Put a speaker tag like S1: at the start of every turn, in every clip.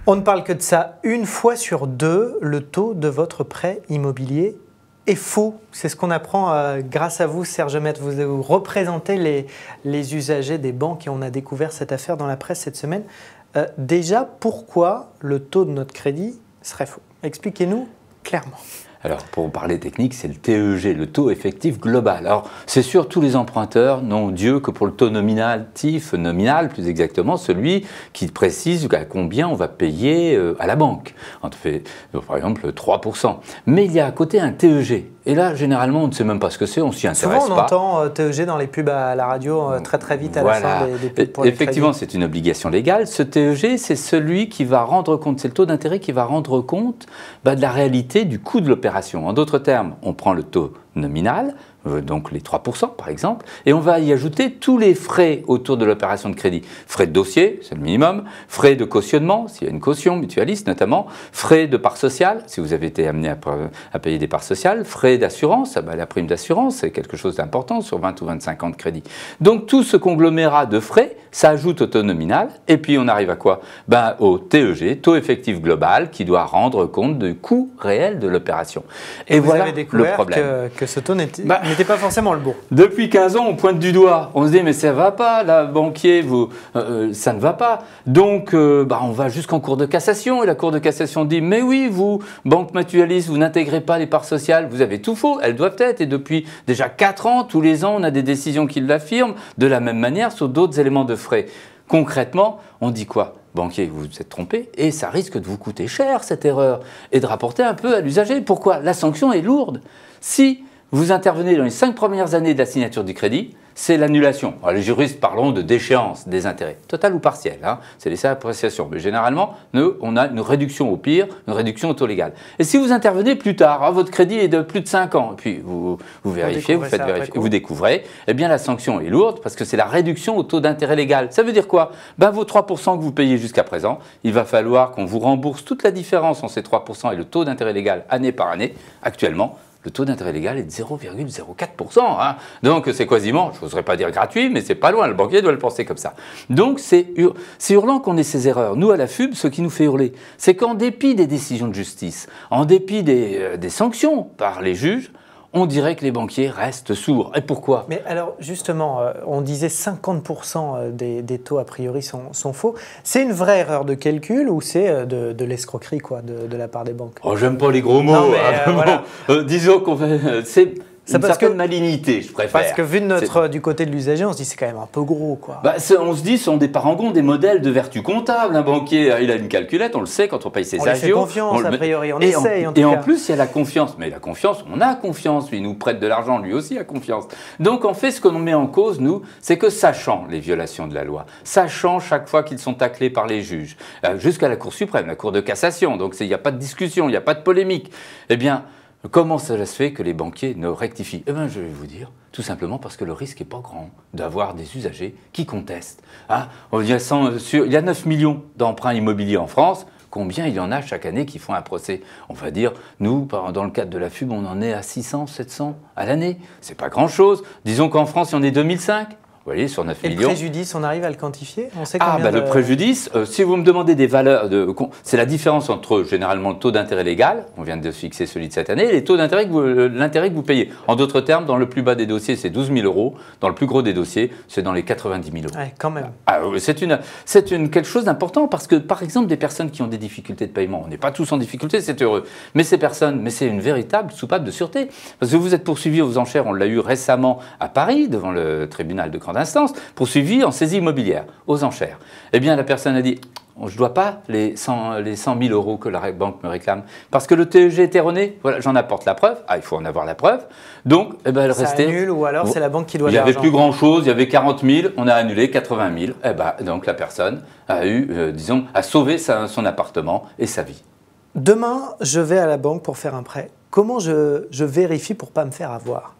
S1: On ne parle que de ça. Une fois sur deux, le taux de votre prêt immobilier est faux. C'est ce qu'on apprend grâce à vous, Serge Maître. Vous représentez les usagers des banques et on a découvert cette affaire dans la presse cette semaine. Déjà, pourquoi le taux de notre crédit serait faux? Expliquez-nous clairement.
S2: Alors, pour parler technique, c'est le TEG, le taux effectif global. Alors, c'est sûr, tous les emprunteurs n'ont Dieu que pour le taux nominatif, nominal plus exactement, celui qui précise à combien on va payer à la banque. On fait, par exemple, 3%. Mais il y a à côté un TEG. Et là, généralement, on ne sait même pas ce que c'est, on s'y intéresse pas.
S1: Souvent, on entend TEG dans les pubs à la radio très vite à la fin des pubs pour les
S2: Effectivement, c'est une obligation légale. Ce TEG, c'est celui qui va rendre compte, c'est le taux d'intérêt qui va rendre compte de la réalité du coût de l'opération. En d'autres termes, on prend le taux nominal, donc les 3% par exemple, et on va y ajouter tous les frais autour de l'opération de crédit. Frais de dossier, c'est le minimum, frais de cautionnement, s'il y a une caution mutualiste notamment, frais de part sociale, si vous avez été amené à payer des parts sociales, frais d'assurance, la prime d'assurance, c'est quelque chose d'important sur 20 ou 25 ans de crédit. Donc tout ce conglomérat de frais, ça ajoute au taux nominal, et puis on arrive à quoi? Au TEG, taux effectif global, qui doit rendre compte du coût réel de l'opération.
S1: Et vous avez découvert que ce taux n'était pas forcément le bon.
S2: Depuis 15 ans, on pointe du doigt. On se dit, mais ça ne va pas, là, banquier, ça ne va pas. Donc, on va jusqu'en cour de cassation. Et la cour de cassation dit, mais oui, vous, banque mutualiste, vous n'intégrez pas les parts sociales. Vous avez tout faux. Elles doivent être. Et depuis déjà 4 ans, tous les ans, on a des décisions qui l'affirment. De la même manière, sur d'autres éléments de frais. Concrètement, on dit quoi? Banquier, vous vous êtes trompé et ça risque de vous coûter cher, cette erreur, et de rapporter un peu à l'usager. Pourquoi? La sanction est lourde. Si vous intervenez dans les 5 premières années de la signature du crédit, c'est l'annulation. Les juristes parleront de déchéance des intérêts, totale ou partielle, c'est laissé à appréciation. Mais généralement, nous, on a une réduction au pire, une réduction au taux légal. Et si vous intervenez plus tard, votre crédit est de plus de 5 ans, et puis vous vérifiez, vous faites vérifier, vous découvrez, eh bien la sanction est lourde parce que c'est la réduction au taux d'intérêt légal. Ça veut dire quoi? Vos 3% que vous payez jusqu'à présent, il va falloir qu'on vous rembourse toute la différence entre ces 3% et le taux d'intérêt légal année par année. Actuellement, le taux d'intérêt légal est de 0,04%. Donc c'est quasiment, je n'oserais pas dire gratuit, mais c'est pas loin, le banquier doit le penser comme ça. Donc c'est hurlant qu'on ait ces erreurs. Nous, à la FUB, ce qui nous fait hurler, c'est qu'en dépit des décisions de justice, en dépit des sanctions par les juges, on dirait que les banquiers restent sourds. Et pourquoi?
S1: Mais alors, justement, on disait 50% des taux, a priori, sont faux. C'est une vraie erreur de calcul ou c'est de l'escroquerie de la part des banques?
S2: J'aime pas les gros mots.
S1: Non, mais, voilà.
S2: Disons qu'on c'est une certaine malignité, je préfère.
S1: Parce que vu du côté de l'usager, on se dit c'est quand même un peu gros, quoi.
S2: On se dit, ce sont des parangons, des modèles de vertu comptable. Un banquier, il a une calculette, on le sait, quand on paye ses agios.
S1: On lui fait confiance, a priori, on essaye en tout cas.
S2: Et en plus, il y a la confiance. Mais la confiance, on a confiance. Lui, il nous prête de l'argent, lui aussi a confiance. Donc, en fait, ce qu'on met en cause, nous, c'est que sachant les violations de la loi, sachant chaque fois qu'ils sont taclés par les juges, jusqu'à la Cour suprême, la Cour de cassation, donc il n'y a pas de discussion, il n'y a pas de polémique, eh bien, comment cela se fait que les banquiers ne rectifient? Eh bien, je vais vous dire, tout simplement parce que le risque n'est pas grand d'avoir des usagers qui contestent. Il y a 9 millions d'emprunts immobiliers en France. Combien il y en a chaque année qui font un procès? On va dire, nous, dans le cadre de la FUB, on en est à 600, 700 à l'année. C'est pas grand-chose. Disons qu'en France, il y en a 2005. Vous voyez, sur 9 millions.
S1: Et le préjudice, on arrive à le quantifier? On sait combien
S2: le préjudice, si vous me demandez des valeurs, c'est la différence entre généralement le taux d'intérêt légal, on vient de fixer celui de cette année, et les taux d'intérêt l'intérêt que vous payez. En d'autres termes, dans le plus bas des dossiers, c'est 12 000 €. Dans le plus gros des dossiers, c'est dans les 90 000 €.
S1: Ouais, quand même.
S2: C'est quelque chose d'important parce que, par exemple, des personnes qui ont des difficultés de paiement, on n'est pas tous en difficulté, c'est heureux. Mais ces personnes, c'est une véritable soupape de sûreté. Parce que vous êtes poursuivi aux enchères, on l'a eu récemment à Paris, devant le tribunal de grande instance, poursuivi en saisie immobilière, aux enchères. Eh bien, la personne a dit, je ne dois pas les 100 000 € que la banque me réclame, parce que le TEG est erroné, voilà, j'en apporte la preuve, il faut en avoir la preuve, donc elle restait...
S1: Ça annule, ou alors c'est la banque qui doit l'argent.
S2: Il n'y avait plus grand-chose, il y avait 40 000, on a annulé 80 000, donc la personne a a sauvé son appartement et sa vie.
S1: Demain, je vais à la banque pour faire un prêt. Comment je vérifie pour ne pas me faire avoir?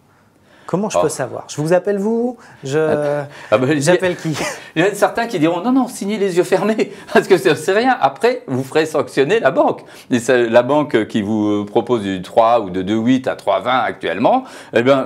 S1: Comment je peux savoir? Je vous appelle vous? J'appelle qui?
S2: Il y en a certains qui diront non, signez les yeux fermés, parce que c'est rien. Après, vous ferez sanctionner la banque. Et la banque qui vous propose du 3 ou de 2,8 à 3,20 actuellement,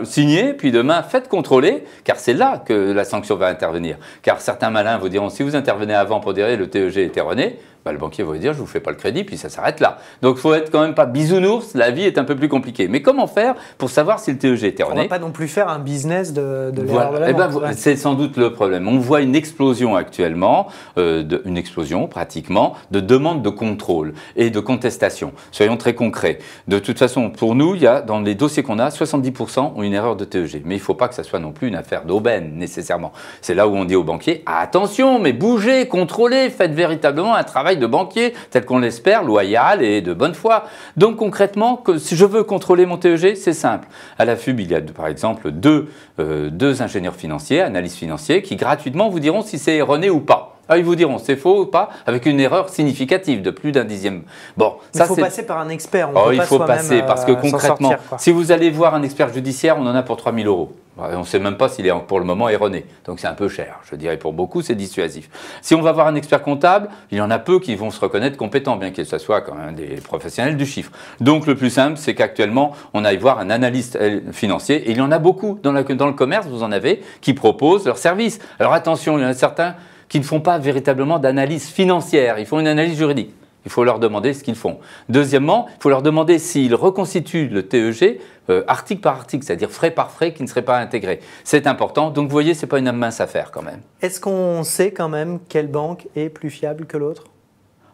S2: signez, puis demain, faites contrôler, car c'est là que la sanction va intervenir. Car certains malins vous diront, si vous intervenez avant pour dire le TEG est erroné, le banquier va vous dire je ne vous fais pas le crédit, puis ça s'arrête là. Donc il faut être quand même pas bisounours, la vie est un peu plus compliquée. Mais comment faire pour savoir si le TEG est erroné?
S1: On ne va pas non plus faire un business de l'erreur de la banque.
S2: C'est sans doute le problème. On voit une explosion actuellement, une explosion pratiquement, de demandes de contrôle et de contestation. Soyons très concrets. De toute façon, pour nous, il y a, dans les dossiers qu'on a, 70% ont une erreur de TEG. Mais il ne faut pas que ça soit non plus une affaire d'aubaine, nécessairement. C'est là où on dit aux banquiers, attention, mais bougez, contrôlez, faites véritablement un travail de banquier, tel qu'on l'espère, loyal et de bonne foi. Donc concrètement, si je veux contrôler mon TEG, c'est simple. À la FUB, il y a par exemple deux ingénieurs financiers, analystes financiers, qui gratuitement vous diront si c'est erroné ou pas. Ah, ils vous diront c'est faux ou pas, avec une erreur significative de plus d'un dixième. Bon,
S1: il faut passer par un expert.
S2: Il faut passer parce que concrètement, si vous allez voir un expert judiciaire, on en a pour 3 000 €. On ne sait même pas s'il est pour le moment erroné. Donc c'est un peu cher. Je dirais pour beaucoup, c'est dissuasif. Si on va voir un expert comptable, il y en a peu qui vont se reconnaître compétents, bien qu'il soit quand même des professionnels du chiffre. Donc le plus simple, c'est qu'actuellement, on aille voir un analyste financier. Et il y en a beaucoup dans le commerce, vous en avez, qui proposent leurs services. Alors attention, il y en a certains qui ne font pas véritablement d'analyse financière, ils font une analyse juridique. Il faut leur demander ce qu'ils font. Deuxièmement, il faut leur demander s'ils reconstituent le TEG article par article, c'est-à-dire frais par frais qui ne seraient pas intégrés. C'est important, donc vous voyez, ce n'est pas une mince affaire quand même.
S1: Est-ce qu'on sait quand même quelle banque est plus fiable que l'autre?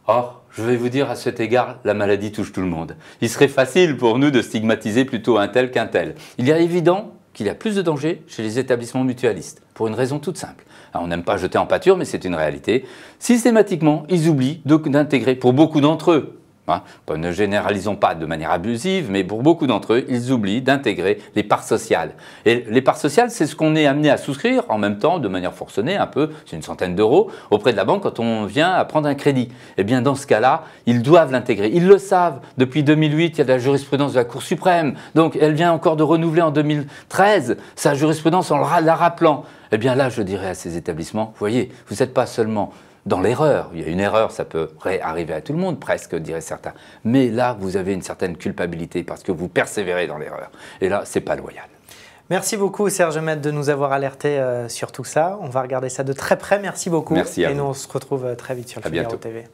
S2: Or, je vais vous dire à cet égard, la maladie touche tout le monde. Il serait facile pour nous de stigmatiser plutôt un tel qu'un tel. Il est évident qu'il y a plus de danger chez les établissements mutualistes, pour une raison toute simple. Alors, on n'aime pas jeter en pâture, mais c'est une réalité. Systématiquement, ils oublient d'intégrer, pour beaucoup d'entre eux, ne généralisons pas de manière abusive, mais pour beaucoup d'entre eux, ils oublient d'intégrer les parts sociales. Et les parts sociales, c'est ce qu'on est amené à souscrire en même temps, de manière forcenée, un peu, c'est une centaine d'euros, auprès de la banque quand on vient à prendre un crédit. Eh bien, dans ce cas-là, ils doivent l'intégrer. Ils le savent. Depuis 2008, il y a de la jurisprudence de la Cour suprême. Donc, elle vient encore de renouveler en 2013 sa jurisprudence en la rappelant. Eh bien là, je dirais à ces établissements, vous voyez, vous n'êtes pas seulement dans l'erreur. Il y a une erreur, ça peut arriver à tout le monde, presque, diraient certains. Mais là, vous avez une certaine culpabilité parce que vous persévérez dans l'erreur. Et là, ce n'est pas loyal.
S1: Merci beaucoup, Serge Maître, de nous avoir alertés sur tout ça. On va regarder ça de très près. Merci beaucoup.
S2: Merci à vous.
S1: Et nous, on se retrouve très vite sur le Figaro TV.